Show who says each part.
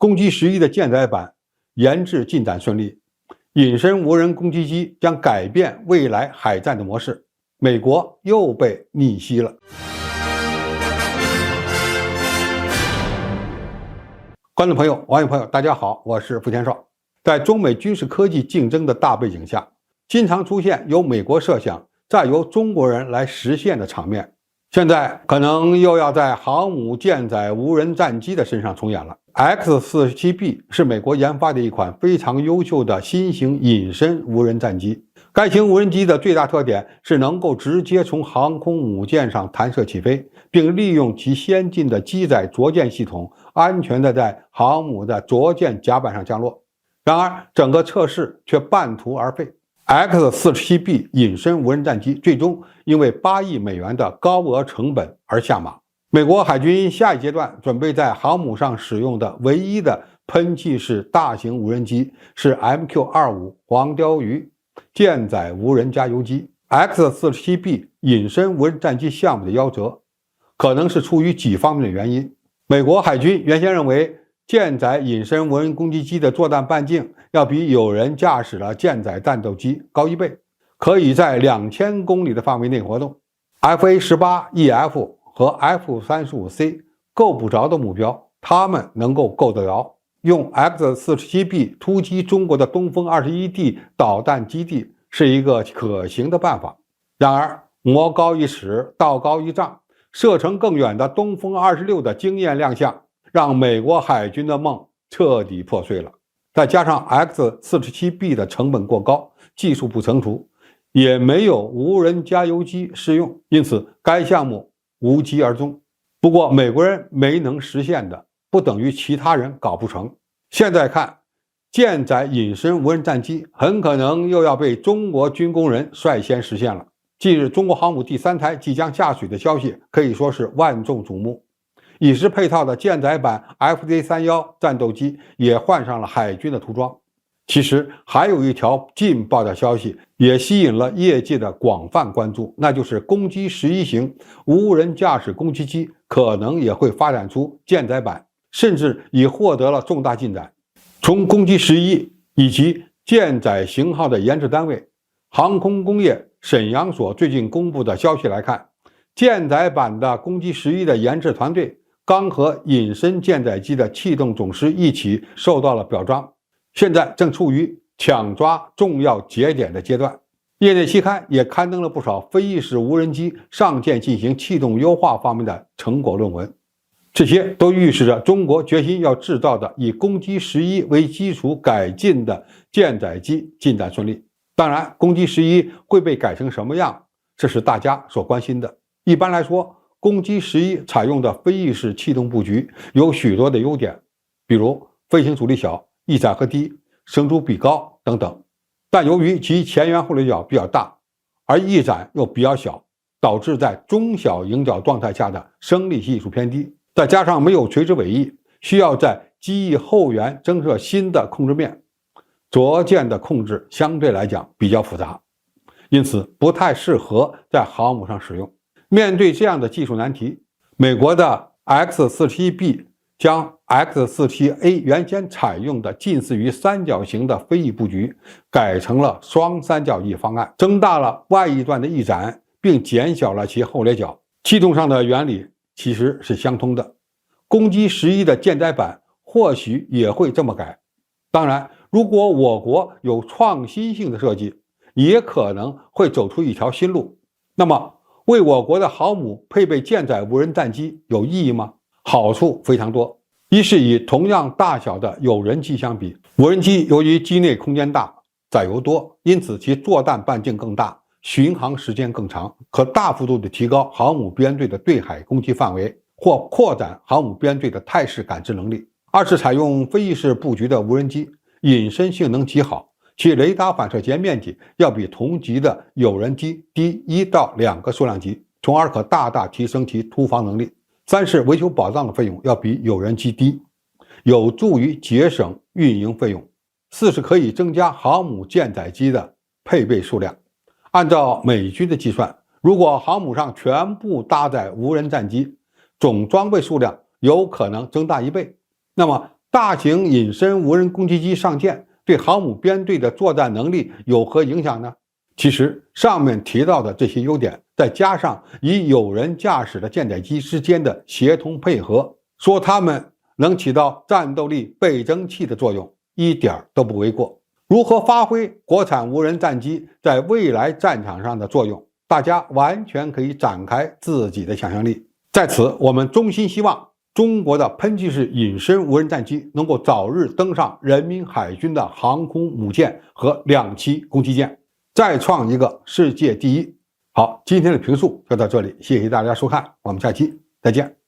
Speaker 1: 攻击11的舰载版研制进展顺利，隐身无人攻击机将改变未来海战的模式，美国又被逆袭了。观众朋友、网友朋友，大家好，我是付天少。在中美军事科技竞争的大背景下，经常出现由美国设想，再由中国人来实现的场面。现在可能又要在航母舰载无人战机的身上重演了。X-47B 是美国研发的一款非常优秀的新型隐身无人战机。该型无人机的最大特点是能够直接从航空母舰上弹射起飞，并利用其先进的机载着舰系统，安全地在航母的着舰甲板上降落。然而，整个测试却半途而废。X-47B 隐身无人战机最终因为8亿美元的高额成本而下马。美国海军下一阶段准备在航母上使用的唯一的喷气式大型无人机是 MQ-25 黄鲷鱼舰载无人加油机。X-47B 隐身无人战机项目的夭折，可能是出于几方面的原因。美国海军原先认为，舰载隐身无人攻击机的作战半径要比有人驾驶的舰载战斗机高1倍，可以在2000公里的范围内活动。FA-18EF 和 F-35C 够不着的目标，他们能够够得着。用 X-47B 突击中国的东风21D 导弹基地是一个可行的办法。然而，魔高一尺，道高一丈，射程更远的东风26的惊艳亮相，让美国海军的梦彻底破碎了。再加上 X-47B 的成本过高，技术不成熟，也没有无人加油机适用，因此该项目无疾而终。不过美国人没能实现的，不等于其他人搞不成。现在看，舰载隐身无人战机很可能又要被中国军工人率先实现了。近日，中国航母第3台即将下水的消息可以说是万众瞩目。已是配套的舰载版 FJ-31战斗机也换上了海军的涂装。其实还有一条劲爆的消息也吸引了业界的广泛关注，那就是攻击11型无人驾驶攻击机可能也会发展出舰载版，甚至已获得了重大进展。从攻击11以及舰载型号的研制单位航空工业沈阳所最近公布的消息来看，舰载版的攻击11的研制团队刚和隐身舰载机的气动总师一起受到了表彰，现在正处于抢抓重要节点的阶段。业内期刊也刊登了不少飞翼式无人机上舰进行气动优化方面的成果论文，这些都预示着中国决心要制造的以攻击11为基础改进的舰载机进展顺利。当然，攻击11会被改成什么样，这是大家所关心的。一般来说，攻击11采用的飞翼式气动布局有许多的优点，比如飞行阻力小、翼展和低、升出比高等等。但由于其前缘后掠角比较大，而翼展又比较小，导致在中小迎角状态下的升力系数偏低，再加上没有垂直尾翼，需要在机翼后缘增设新的控制面，着舰的控制相对来讲比较复杂，因此不太适合在航母上使用。面对这样的技术难题，美国的 X-47B 将 X-47A 原先采用的近似于三角形的飞翼布局改成了双三角翼方案，增大了外翼段的翼展，并减小了其后掠角。气动上的原理其实是相通的，攻击11的舰载版或许也会这么改。当然，如果我国有创新性的设计，也可能会走出一条新路。那么为我国的航母配备舰载无人战机有意义吗？好处非常多。一是与同样大小的有人机相比，无人机由于机内空间大、载油多，因此其作战半径更大，巡航时间更长，可大幅度地提高航母编队的对海攻击范围，或扩展航母编队的态势感知能力。二是采用飞翼式布局的无人机，隐身性能极好，其雷达反射截面积要比同级的有人机低1到2个数量级，从而可大大提升其突防能力。三是维修保障的费用要比有人机低，有助于节省运营费用。四是可以增加航母舰载机的配备数量。按照美军的计算，如果航母上全部搭载无人战机，总装备数量有可能增大1倍。那么大型隐身无人攻击机上舰对航母编队的作战能力有何影响呢？其实上面提到的这些优点，再加上与有人驾驶的舰载机之间的协同配合，说它们能起到战斗力倍增器的作用，一点都不为过。如何发挥国产无人战机在未来战场上的作用，大家完全可以展开自己的想象力。在此，我们衷心希望中国的喷气式隐身无人战机能够早日登上人民海军的航空母舰和两栖攻击舰，再创一个世界第一。好，今天的评述就到这里，谢谢大家收看，我们下期再见。